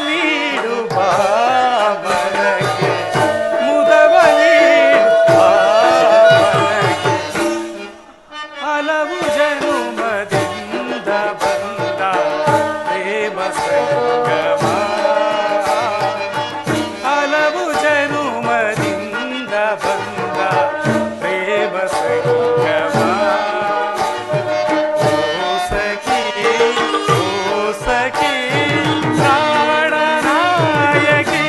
B: ನೀಡು ಬಾ ಮನಕ್ಕೆ ಮುದವ ನೀಡು ಬಾ ಮನಕ್ಕೆ ಹಲವು ಜನುಮದಿಂದ ಬಂದ ಪ್ರೇಮ ಸಂಗಮ ಹಲವು ಜನುಮದಿಂದ ಬಂದ ಪ್ರೇಮ ಸಂಗಮ ಓ ಸಖಿ ಪ್ರಾಣನಾಯಕಿ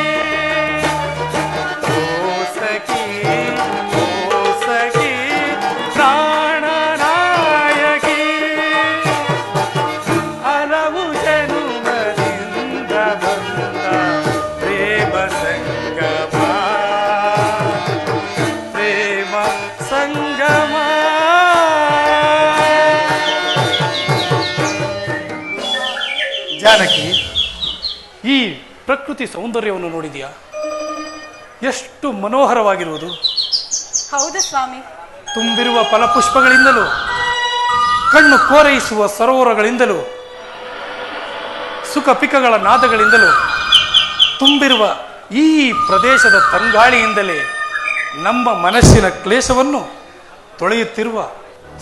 B: ಓ ಸಖಿ ಪ್ರಾಣನಾಯಕಿ ಹಲವು ಜನುಮದಿಂದ ಬಂದ ಪ್ರೇಮ ಸಂಗಮ ಪ್ರೇಮ ಸಂಗಮ. ಜಾನಕಿ, ಈ ಪ್ರಕೃತಿ ಸೌಂದರ್ಯವನ್ನು ನೋಡಿದೆಯಾ? ಎಷ್ಟು ಮನೋಹರವಾಗಿರುವುದು.
J: ಹೌದು ಸ್ವಾಮಿ.
B: ತುಂಬಿರುವ ಫಲಪುಷ್ಪಗಳಿಂದಲೂ ಕಣ್ಣು ಕೋರೈಸುವ ಸರೋವರಗಳಿಂದಲೂ ಸುಖ ಪಿಕಗಳ ನಾದಗಳಿಂದಲೂ ತುಂಬಿರುವ ಈ ಪ್ರದೇಶದ ತಂಗಾಳಿಯಿಂದಲೇ ನಮ್ಮ ಮನಸ್ಸಿನ ಕ್ಲೇಶವನ್ನು ತೊಳೆಯುತ್ತಿರುವ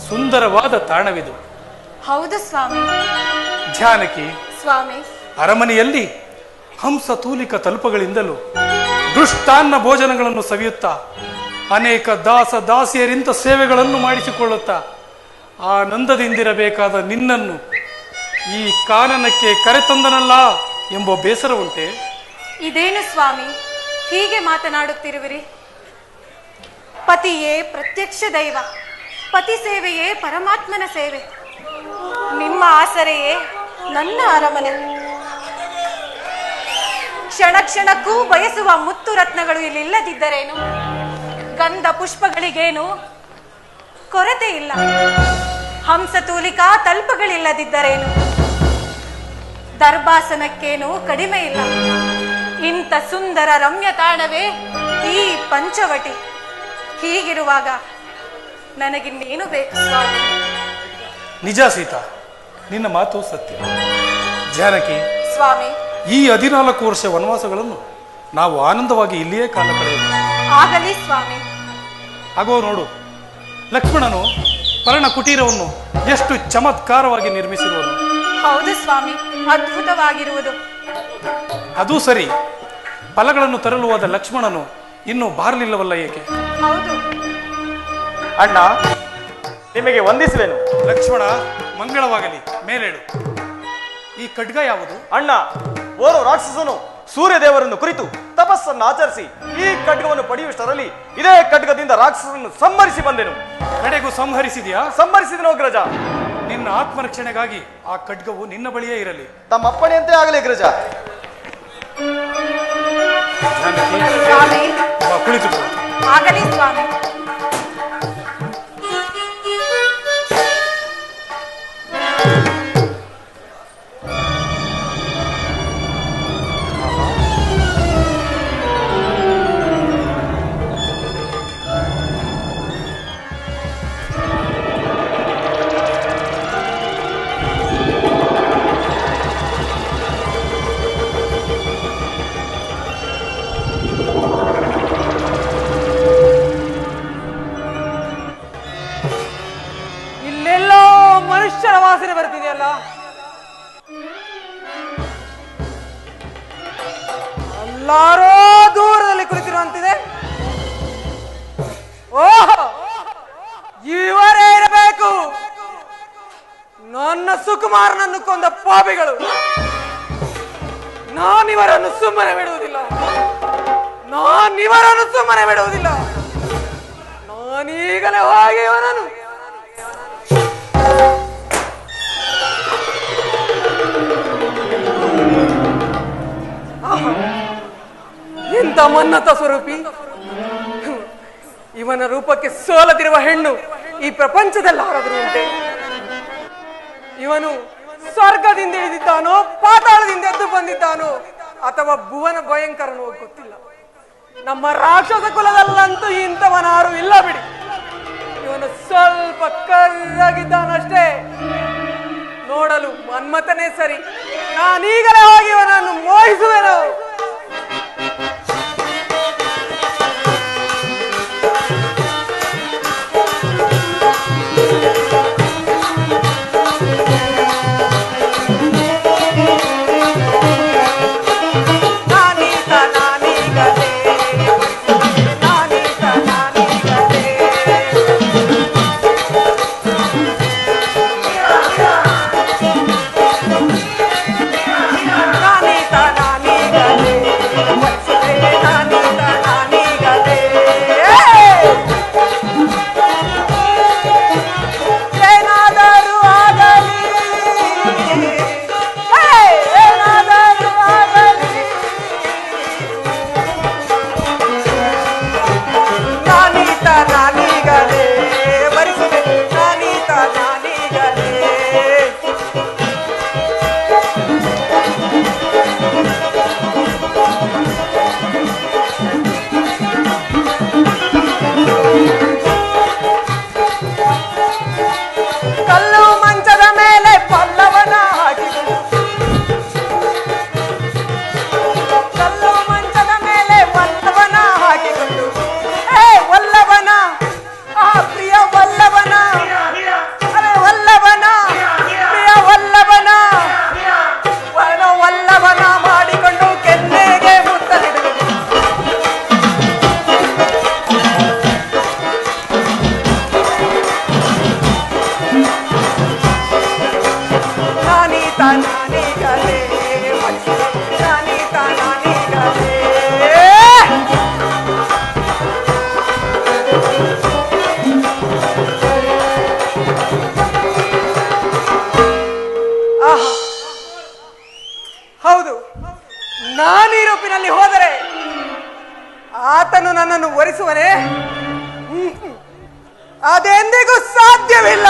B: ಸುಂದರವಾದ ತಾಣವಿದು.
J: ಹೌದು ಸ್ವಾಮಿ.
B: ಜಾನಕಿ,
J: ಸ್ವಾಮಿ,
B: ಅರಮನೆಯಲ್ಲಿ ಹಂಸ ತೂಲಿಕ ತಲ್ಪಗಳಿಂದಲೂ ದುಷ್ಟಾನ್ನ ಭೋಜನಗಳನ್ನು ಸವಿಯುತ್ತಾ ಅನೇಕ ದಾಸ ದಾಸಿಯರಿಂದ ಸೇವೆಗಳನ್ನು ಮಾಡಿಸಿಕೊಳ್ಳುತ್ತಾ ಆನಂದದಿಂದಿರಬೇಕಾದ ನಿನ್ನನ್ನು ಈ ಕಾನನಕ್ಕೆ ಕರೆತಂದನಲ್ಲ ಎಂಬ ಬೇಸರ ಉಂಟೆ?
J: ಇದೇನು ಸ್ವಾಮಿ ಹೀಗೆ ಮಾತನಾಡುತ್ತಿರುವಿರಿ? ಪತಿಯೇ ಪ್ರತ್ಯಕ್ಷ ದೈವ, ಪತಿ ಸೇವೆಯೇ ಪರಮಾತ್ಮನ ಸೇವೆ. ನಿಮ್ಮ ಆಸರೆಯೇ ನನ್ನ ಅರಮನೆ. ಕ್ಷಣ ಕ್ಷಣಕ್ಕೂ ಬಯಸುವ ಮುತ್ತು ರತ್ನಗಳು ಇಲ್ಲಿಲ್ಲದಿದ್ದರೇನು? ಗಂಧ ಪುಷ್ಪಗಳಿಗೇನು ಕೊರತೆ ಇಲ್ಲ. ಹಂಸತೂಲಿಕಾ ತಲ್ಪಗಳಿಲ್ಲದಿದ್ದರೇನು? ದರ್ಭಾಸನಕ್ಕೇನು ಕಡಿಮೆ ಇಲ್ಲ. ಇಂಥ ಸುಂದರ ರಮ್ಯ ತಾಣವೇ ಈ ಪಂಚವಟಿ. ಹೀಗಿರುವಾಗ ನನಗಿನ್ನೇನು ಬೇಕು ಸ್ವಾಮಿ?
B: ನಿಜ ಸೀತಾ, ನಿನ್ನ ಮಾತು ಸತ್ಯ. ಜಾನಕಿ,
J: ಸ್ವಾಮಿ,
B: ಈ 14 ವರ್ಷ ವನವಾಸಗಳನ್ನು ನಾವು ಆನಂದವಾಗಿ ಇಲ್ಲಿಯೇ ಕಾಲ ಕಳೆಯೋಣ.
J: ಆಗಲಿ ಸ್ವಾಮಿ.
B: ಆಗೋ ನೋಡು, ಲಕ್ಷ್ಮಣನು ಪರ್ಣ ಕುಟೀರವನ್ನು ಎಷ್ಟು ಚಮತ್ಕಾರವಾಗಿ ನಿರ್ಮಿಸಿರುವನು.
J: ಹೌದು ಸ್ವಾಮಿ, ಅದ್ಭುತವಾಗಿರುವುದು.
B: ಅದು ಸರಿ, ಫಲಗಳನ್ನು ತರಲು ಹೋದ ಲಕ್ಷ್ಮಣನು ಇನ್ನೂ ಬಾರಲಿಲ್ಲವಲ್ಲ ಏಕೆ?
J: ಹೌದು
F: ಅಣ್ಣ, ನಿಮಗೆ ವಂದಿಸುವೆನು.
B: ಲಕ್ಷ್ಮಣ, ಮಂಗಳವಾಗಲಿ. ಮೇಲೇಳು. ಈ ಖಡ್ಗ ಯಾವುದು?
F: ಅಣ್ಣ, ಓರ್ವ ರಾಕ್ಷಸನು ಸೂರ್ಯದೇವರನ್ನು ಕುರಿತು ತಪಸ್ಸನ್ನು ಆಚರಿಸಿ ಈ ಖಡ್ಗವನ್ನು ಪಡೆಯುವಷ್ಟರಲ್ಲಿ ಇದೇ ಖಡ್ಗದಿಂದ ರಾಕ್ಷಸರನ್ನು ಸಂಹರಿಸಿ ಬಂದೆನು.
B: ಕಡೆಗೂ ಸಂಹರಿಸಿದೆಯಾ?
F: ಸಂಹರಿಸಿದನು ಅಗ್ರಜ.
B: ನಿನ್ನ ಆತ್ಮರಕ್ಷಣೆಗಾಗಿ ಆ ಖಡ್ಗವು ನಿನ್ನ ಬಳಿಯೇ ಇರಲಿ.
F: ತಮ್ಮ ಅಪ್ಪಣೆಯಂತೆ ಆಗಲಿ ಅಗ್ರಜ.
J: ಸ್ವಾಮಿ,
B: ಕುಳಿತುಕೋ.
J: ಆಗಲಿ ಸ್ವಾಮಿ.
F: ವಾಸನೆ ಬರ್ತಿದೆಯಲ್ಲ? ಎಲ್ಲಾರೋ ದೂರದಲ್ಲಿ ಕುಳಿತಿರುವಂತಿದೆ. ಓಹ್, ಇವರೇ ಇರಬೇಕು ನನ್ನ ಸುಕುಮಾರನನ್ನು ಕೊಂದ ಪಾಪಿಗಳು. ನಾನಿವರನ್ನು ಸುಮ್ಮನೆ ಬಿಡುವುದಿಲ್ಲ. ನಾನೀಗಲೇ ಹೋಗಿ ಇವನನ್ನು ಎಂತ ಮನ್ನತ ಸ್ವರೂಪಿ. ಇವನ ರೂಪಕ್ಕೆ ಸೋಲದಿರುವ ಹೆಣ್ಣು ಈ ಪ್ರಪಂಚದಲ್ಲಿ ಯಾರಾದರೂ ಉಂಟೆ? ಇವನು ಸ್ವರ್ಗದಿಂದ ಇಳಿದಿದ್ದಾನೋ, ಪಾತಾಳದಿಂದ ಎದ್ದು ಬಂದಿದ್ದಾನೋ, ಅಥವಾ ಭುವನ ಭಯಂಕರನೋ ಗೊತ್ತಿಲ್ಲ. ನಮ್ಮ ರಾಕ್ಷಸ ಕುಲದಲ್ಲಂತೂ ಇಂಥವನಾರು ಇಲ್ಲ ಬಿಡಿ. ಇವನು ಸ್ವಲ್ಪ ಕರ್ರಾಗಿದ್ದಾನಷ್ಟೇ. ನೋಡಲು ಮನ್ಮಥನೇ ಸರಿ, ನಾನೀಗಲೇ ಹೋಗಿ ಅವನನ್ನು ಮೋಹಿಸುವೆನು. ಹೌದು, ನಾನೀ ರೂಪಿನಲ್ಲಿ ಹೋದರೆ ಆತನು ನನ್ನನ್ನು ವರಿಸುವನೇ? ಅದೆಂದಿಗೂ ಸಾಧ್ಯವಿಲ್ಲ.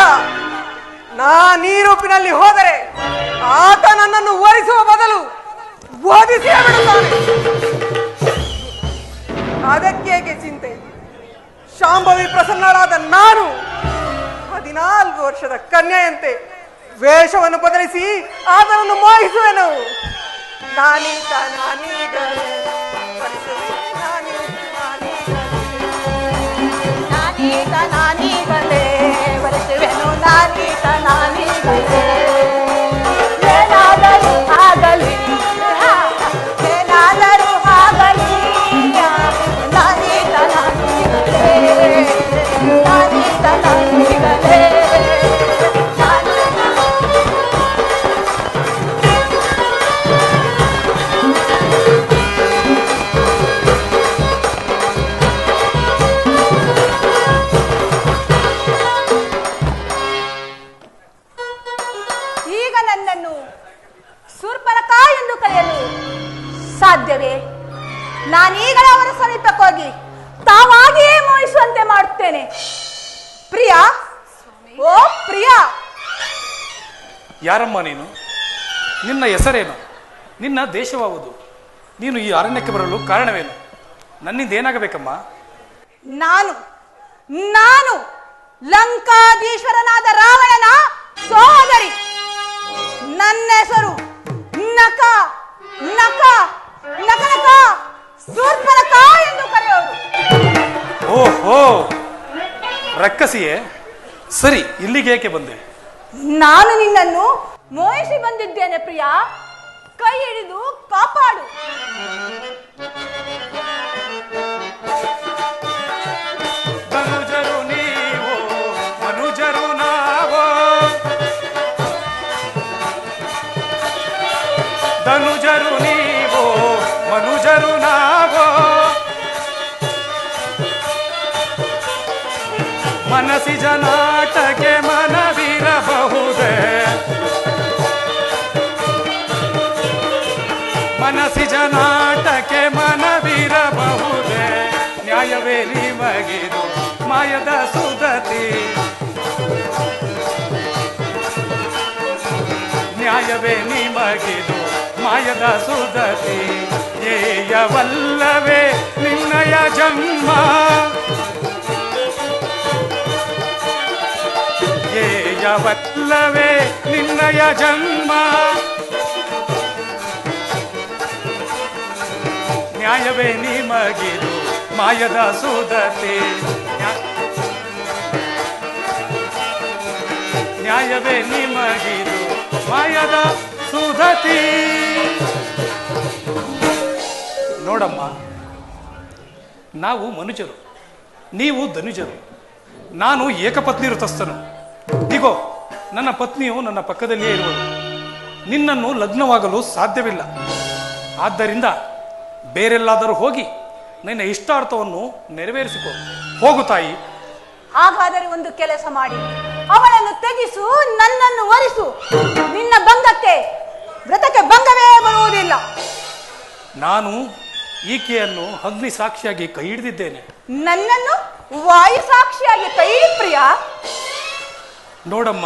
F: ನಾನೀ ರೂಪಿನಲ್ಲಿ ಹೋದರೆ ಆತ ನನ್ನನ್ನು ವರಿಸುವ ಬದಲು ವಧಿಸಿಯೇ ಬಿಡುತ್ತಾನೆ. ಅದಕ್ಕೇಕೆ ಚಿಂತೆ? ಶಾಂಭವಿ ಪ್ರಸನ್ನಳಾದ ನಾನು 14 ವರ್ಷದ ಕನ್ಯೆಯಂತೆ ವೇಷವನ್ನು ಬದಲಿಸಿ ಆತನನ್ನು ಮೋಹಿಸುವೆನು. ನಾನೀತ ನಾನೀಗಲೇ
C: ಬರೆಸುವೆನು, ನಾನೀತ ನಾನೀಗಲೇ ಏನಾದರೂ ಆಗಲಿ, ಏನಾದರೂ ಆಗಲಿ, ನಾನೀತ ನಾನೀಗಲೇ, ನಾನೀತ ನಾನೀಗಲೇ. ಸಾಧ್ಯವೇ? ನಾನೀಗಲೇ ಅವರ ಸಮೀಪಕ್ಕೋಗಿ ತಾವಾಗಿಯೇ ಮೋಹಿಸುವಂತೆ ಮಾಡುತ್ತೇನೆ. ಪ್ರಿಯ, ಓ ಪ್ರಿಯ.
B: ಯಾರಮ್ಮ ನೀನು? ನಿನ್ನ ಹೆಸರೇನು? ನಿನ್ನ ದೇಶವಾವುದು? ನೀನು ಈ ಅರಣ್ಯಕ್ಕೆ ಬರಲು ಕಾರಣವೇನು? ನನ್ನಿಂದ ಏನಾಗಬೇಕಮ್ಮ?
C: ನಾನು ನಾನು ಲಂಕಾಧೀಶ್ವರನಾದ ರಾವಣನ ಸಹೋದರಿ. ನನ್ನ ಹೆಸರು ನಕ ನಕ ನಕನಕ ಶೂರ್ಪನಖ ಎಂದು ಕರೆಯೋರು.
B: ಓಹೋ, ರಕ್ಕಸಿಯೇ, ಸರಿ, ಇಲ್ಲಿಗೆ ಏಕೆ ಬಂದೆ?
C: ನಾನು ನಿನ್ನನ್ನು ಮೋಹಿಸಿ ಬಂದಿದ್ದೇನೆ ಪ್ರಿಯ. ಕೈ ಹಿಡಿದು ಕಾಪಾಡು.
B: ಧನುಜರು ನೀವು, ಮನುಜರು ನಾವು. ಧನುಜರು ನೀವು, ಮನುಜರು ನಾವು. ಮನಸಿ ಜನಾಟಕ್ಕೆ ಮನವಿರಬಹುದೇ, ಮನಸಿ ಜನಾಟಕ್ಕೆ ಮನವಿರಬಹುದೇ. ನ್ಯಾಯವೇ ನಿಮಗಿದು ಮಾಯದ ಸುದತಿ, ನ್ಯಾಯವೇ ನಿಮಗಿದು ಮಾಯದ ಸುದತಿ. ಏಯವಲ್ಲವೇ ನಿನ್ನಯ ಜನ್ಮ, ಏಯವಲ್ಲವೇ ನಿನ್ನಯ ಜನ್ಮ. ನ್ಯಾಯವೇ ನಿಮಗಿದು ಮಾಯದ ಸುಧತೆ ನ್ಯಾಯವೇ ನಿಮಗಿದು ಮಾಯದ ಸುಧತಿ. ನೋಡಮ್ಮ, ನಾವು ಮನುಜರು, ನೀವು ಧನುಜರು, ನಾನು ಏಕಪತ್ನಿ ವೃತಸ್ಥನು. ಇಗೋ ನನ್ನ ಪತ್ನಿಯು ನನ್ನ ಪಕ್ಕದಲ್ಲಿಯೇ ಇರುವಳು. ನಿನ್ನನ್ನು ಲಗ್ನವಾಗಲು ಸಾಧ್ಯವಿಲ್ಲ. ಆದ್ದರಿಂದ ಬೇರೆಲ್ಲಾದರೂ ಹೋಗಿ ನಿನ್ನ ಇಷ್ಟಾರ್ಥವನ್ನು ನೆರವೇರಿಸಿಕೊ. ಹೋಗು ತಾಯಿ.
J: ಹಾಗಾದರೆ ಒಂದು ಕೆಲಸ ಮಾಡಿ, ಅವಳನ್ನು ತೆಗೆಸು, ನನ್ನನ್ನು ವರಿಸು. ನಿನ್ನ ಭಂಗಕ್ಕೆ ವ್ರತಕ್ಕೆ ಭಂಗವೇ ಬರುವುದಿಲ್ಲ.
B: ನಾನು ಈಕೆಯನ್ನು ಅಗ್ನಿ ಸಾಕ್ಷಿಯಾಗಿ ಕೈ ಹಿಡಿದಿದ್ದೇನೆ.
J: ನನ್ನನ್ನು ವಾಯು ಸಾಕ್ಷಿಯಾಗಿ ಕೈ ಪ್ರಿಯ.
B: ನೋಡಮ್ಮ,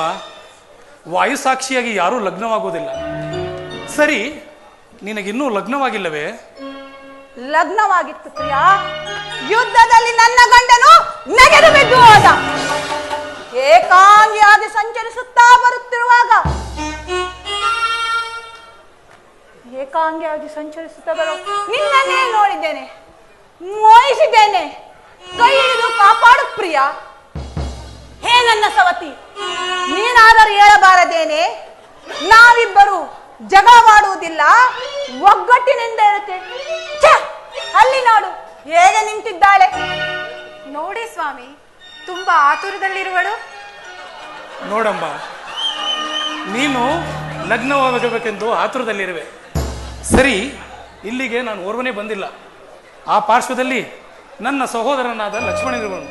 B: ವಾಯು ಸಾಕ್ಷಿಯಾಗಿ ಯಾರೂ ಲಗ್ನವಾಗುವುದಿಲ್ಲ. ಸರಿ, ನಿನಗಿನ್ನೂ ಲಗ್ನವಾಗಿಲ್ಲವೇ?
J: ಲಗ್ನವಾಗಿತ್ತು ಪ್ರಿಯ. ಯುದ್ಧದಲ್ಲಿ ನನ್ನ ಗಂಡನು ನೆಗೆದು ಬಿದ್ದು ಹೋದ. ಏಕಾಂಗಿಯಾಗಿ ಸಂಚರಿಸುತ್ತಾ ಬರುತ್ತಿರುವಾಗ ನಿನ್ನನ್ನೇ ನೋಡಿದ್ದೇನೆ, ಮೋಹಿಸಿದ್ದೇನೆ. ಕೈ ಹಿಡಿದು ಕಾಪಾಡು ಪ್ರಿಯ. ಹೇ ನನ್ನ ಸವತಿ, ನೀನಾದರೂ ಹೇಳಬಾರದೇನೆ? ನಾವಿಬ್ಬರು ಜಗಳವಾಡುವುದಿಲ್ಲ, ಒಗ್ಗಟ್ಟಿನಿಂದ ಇರುತ್ತೇವೆ. ಅಲ್ಲಿ ನೋಡು ಹೇಗೆ ನಿಂತಿದ್ದಾಳೆ.
L: ನೋಡಿ ಸ್ವಾಮಿ, ತುಂಬಾ ಆತುರದಲ್ಲಿರುವಳು.
B: ನೋಡಮ್ಮ, ನೀನು ಲಗ್ನವಾಗಬೇಕೆಂದು ಆತುರದಲ್ಲಿರುವೆ. ಸರಿ, ಇಲ್ಲಿಗೆ ನಾನು ಓರ್ವನೇ ಬಂದಿಲ್ಲ. ಆ ಪಾರ್ಶ್ವದಲ್ಲಿ ನನ್ನ ಸಹೋದರನಾದ ಲಕ್ಷ್ಮಣನಿರುವನು.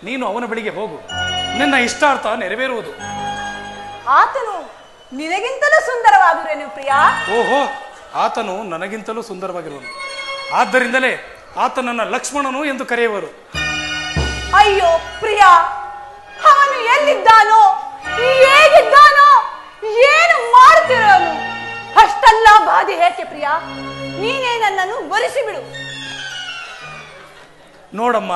B: ನೀನು ಅವನ ಬಳಿಗೆ ಹೋಗು, ನಿನ್ನ ಇಷ್ಟಾರ್ಥ ನೆರವೇರುವುದು.
J: ಆತನು ನಿನಗಿಂತಲೂ ಸುಂದರವಾಗಿರುವೆನು ಪ್ರಿಯ.
B: ಓಹೋ, ಆತನು ನನಗಿಂತಲೂ ಸುಂದರವಾಗಿರುವನು. ಆದ್ದರಿಂದಲೇ ಆತನನ್ನ ಲಕ್ಷ್ಮಣನು ಎಂದು ಕರೆಯುವರು.
J: ಅಯ್ಯೋ ಪ್ರಿಯ, ಅವನು ಎಲ್ಲಿದ್ದಾನೋ, ಹೇಗಿದ್ದಾನೋ, ಏನು ಮಾಡುತ್ತಿರೋನು? ಅಷ್ಟೆಲ್ಲ ಬಾಧೆ ಏಕೆ ಪ್ರಿಯ? ನೀನೇ ನನ್ನನ್ನು ವರಿಸಿಬಿಡು.
B: ನೋಡಮ್ಮ,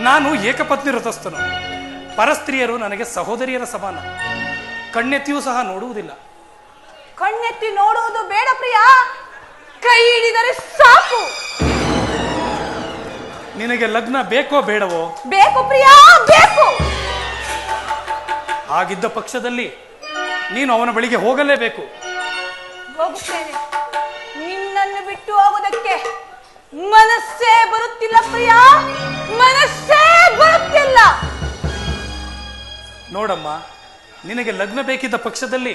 B: ನಾನು ಏಕಪತ್ನಿ ವ್ರತಸ್ಥನು. ಪರಸ್ತ್ರೀಯರು ನನಗೆ ಸಹೋದರಿಯರ ಸಮಾನ. ಕಣ್ಣೆತ್ತಿಯೂ ಸಹ ನೋಡುವುದಿಲ್ಲ.
J: ಕಣ್ಣೆತ್ತಿ ನೋಡುವುದು ಬೇಡ ಪ್ರಿಯ, ಕೈ ಹಿಡಿದರೆ ಸಾಕು.
B: ನಿನಗೆ ಲಗ್ನ ಬೇಕೋ ಬೇಡವೋ?
J: ಬೇಕು ಪ್ರಿಯ, ಬೇಕು.
B: ಆಗಿದ್ದ ಪಕ್ಷದಲ್ಲಿ ನೀನು ಅವನ ಬಳಿಗೆ ಹೋಗಲೇಬೇಕು.
J: ಹೋಗುತ್ತೇನೆ. ನಿನ್ನನ್ನು ಬಿಟ್ಟು ಹೋಗುವುದಕ್ಕೆ ಮನಸ್ಸೇ ಬರುತ್ತಿಲ್ಲ ಪ್ರಿಯ, ಮನಸ್ಸೇ ಬರುತ್ತಿಲ್ಲ.
B: ನೋಡಮ್ಮ, ನಿನಗೆ ಲಗ್ನ ಬೇಕಿದ್ದ ಪಕ್ಷದಲ್ಲಿ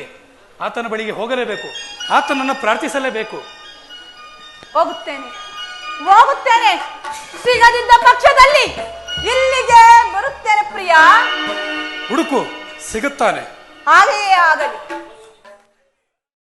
B: ಆತನ ಬಳಿಗೆ ಹೋಗಲೇಬೇಕು, ಆತನನ್ನು ಪ್ರಾರ್ಥಿಸಲೇಬೇಕು.
J: ಹೋಗುತ್ತೇನೆ, ಹೋಗುತ್ತೇನೆ. ಸಿಗದಿದ್ದ ಪಕ್ಷದಲ್ಲಿ ಇಲ್ಲಿಗೆ ಬರುತ್ತೇನೆ ಪ್ರಿಯ.
B: ಹುಡುಕು, ಸಿಗುತ್ತಾನೆ.
J: ಹಾಗೆಯೇ ಆಗಲಿ.